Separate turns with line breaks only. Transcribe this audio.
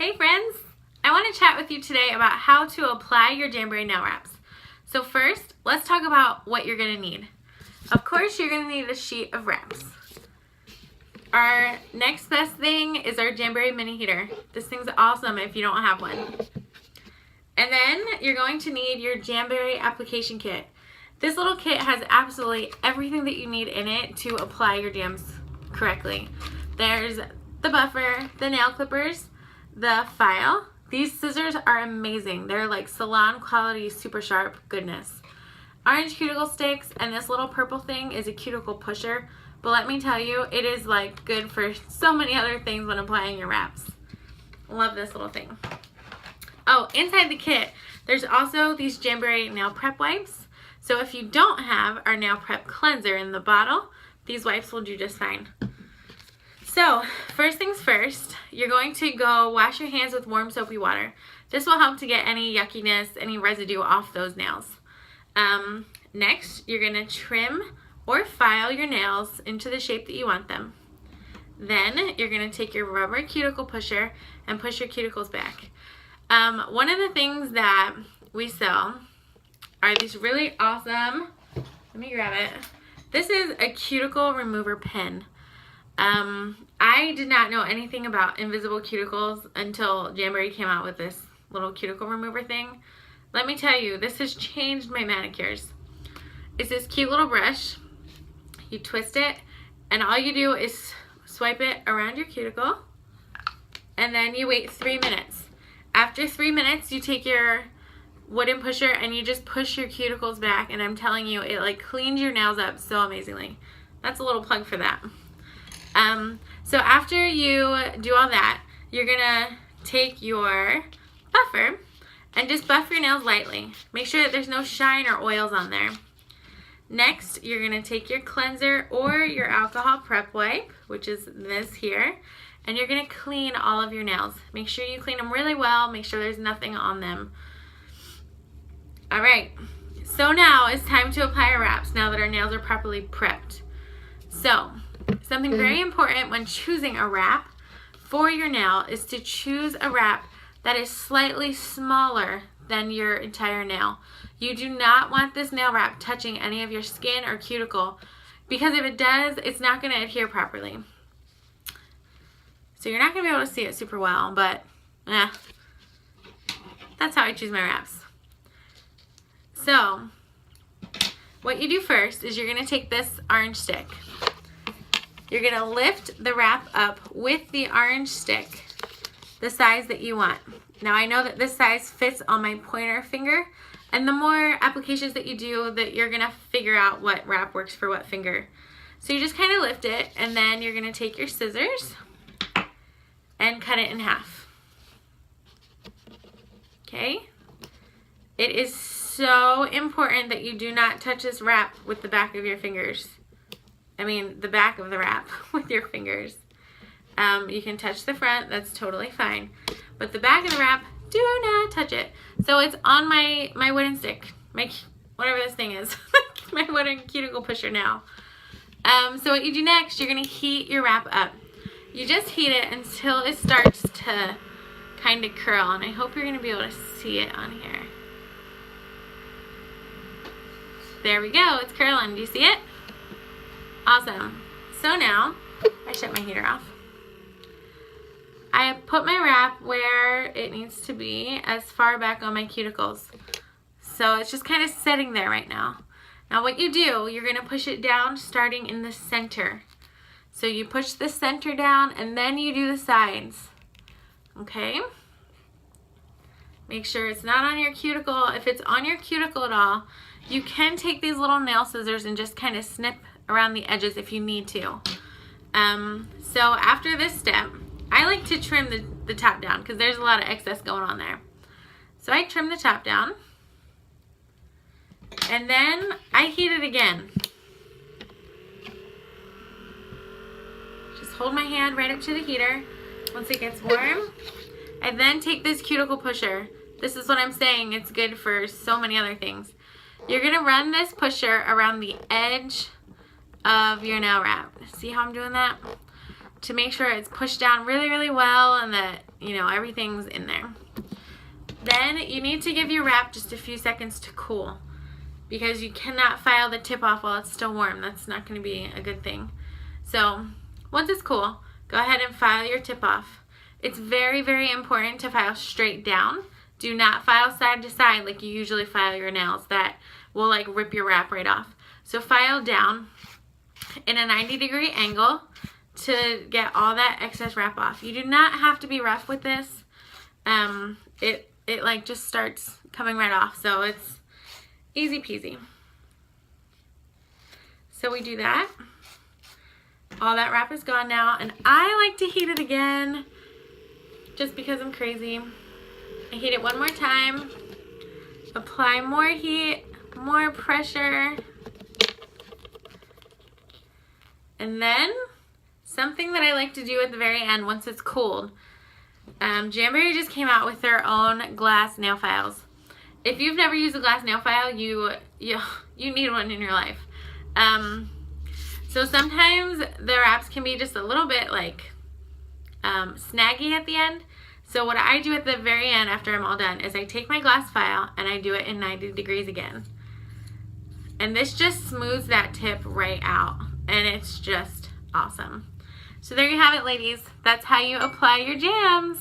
Hey friends! I want to chat with you today about how to apply your Jamberry nail wraps. So first, let's talk about what you're going to need. Of course, you're going to need a sheet of wraps. Our next best thing is our Jamberry mini heater. This thing's awesome if you don't have one. And then you're going to need your Jamberry application kit. This little kit has absolutely everything that you need in it to apply your jams correctly. There's the buffer, the nail clippers, the file. These scissors are amazing. They're like salon quality, super sharp goodness. Orange cuticle sticks, and this little purple thing is a cuticle pusher. But let me tell you, it is like good for so many other things when applying your wraps. Love this little thing. Oh, inside the kit, there's also these Jamberry nail prep wipes. So if you don't have our nail prep cleanser in the bottle, these wipes will do just fine. So, first things first, you're going to go wash your hands with warm soapy water. This will help to get any yuckiness, any residue off those nails. Next, you're going to trim or file your nails into the shape that you want them. Then, you're going to take your rubber cuticle pusher and push your cuticles back. One of the things that we sell are these really awesome, let me grab it. This is a cuticle remover pen. I did not know anything about invisible cuticles until Jamberry came out with this little cuticle remover thing. Let me tell you, this has changed my manicures. It's this cute little brush. You twist it, and all you do is swipe it around your cuticle, and then you wait 3 minutes. After 3 minutes, you take your wooden pusher and you just push your cuticles back, and I'm telling you, it like cleans your nails up so amazingly. That's a little plug for that. So after you do all that, you're gonna take your buffer and just buff your nails lightly. Make sure that there's no shine or oils on there. Next, you're gonna take your cleanser or your alcohol prep wipe, which is this here, and you're gonna clean all of your nails. Make sure you clean them really well. Make sure there's nothing on them. All right, so now it's time to apply our wraps now that our nails are properly prepped. So, something very important when choosing a wrap for your nail is to choose a wrap that is slightly smaller than your entire nail. You do not want this nail wrap touching any of your skin or cuticle, because if it does, it's not going to adhere properly. So you're not going to be able to see it super well, but that's how I choose my wraps. So, what you do first is you're going to take this orange stick. You're going to lift the wrap up with the orange stick, the size that you want. Now I know that this size fits on my pointer finger, and the more applications that you do, that you're going to figure out what wrap works for what finger. So you just kind of lift it, and then you're going to take your scissors and cut it in half. Okay? It is so important that you do not touch this wrap with the back of your fingers. I mean, the back of the wrap with your fingers. You can touch the front, that's totally fine. But the back of the wrap, do not touch it. So it's on my wooden stick, whatever this thing is, my wooden cuticle pusher now. So what you do next, you're gonna heat your wrap up. You just heat it until it starts to kind of curl, and I hope you're gonna be able to see it on here. There we go, it's curling, do you see it? Awesome. So now, I shut my heater off. I put my wrap where it needs to be, as far back on my cuticles. So it's just kind of sitting there right now. Now what you do, you're going to push it down starting in the center. So you push the center down and then you do the sides. Okay? Make sure it's not on your cuticle. If it's on your cuticle at all, you can take these little nail scissors and just kind of snip around the edges if you need to. So after this step, I like to trim the top down because there's a lot of excess going on there. So I trim the top down, and then I heat it again. Just hold my hand right up to the heater once it gets warm, and then take this cuticle pusher. This is what I'm saying, it's good for so many other things. You're gonna run this pusher around the edge of your nail wrap. See how I'm doing that? to make sure it's pushed down really, really well and that, you know, everything's in there. Then you need to give your wrap just a few seconds to cool because you cannot file the tip off while it's still warm. That's not going to be a good thing. So once it's cool, go ahead and file your tip off. It's very, very important to file straight down. Do not file side to side like you usually file your nails. That will like rip your wrap right off. So file down in a 90-degree angle to get all that excess wrap off. You do not have to be rough with this. It like just starts coming right off, so it's easy peasy. So we do that. All that wrap is gone now, and I like to heat it again just because I'm crazy. I heat it one more time, apply more heat, more pressure, and then something that I like to do at the very end once it's cooled. Jamberry just came out with their own glass nail files. If you've never used a glass nail file, you need one in your life. So sometimes the wraps can be just a little bit like snaggy at the end. So what I do at the very end after I'm all done is I take my glass file and I do it in 90 degrees again. And this just smooths that tip right out, and it's just awesome. So there you have it, ladies. That's how you apply your jams.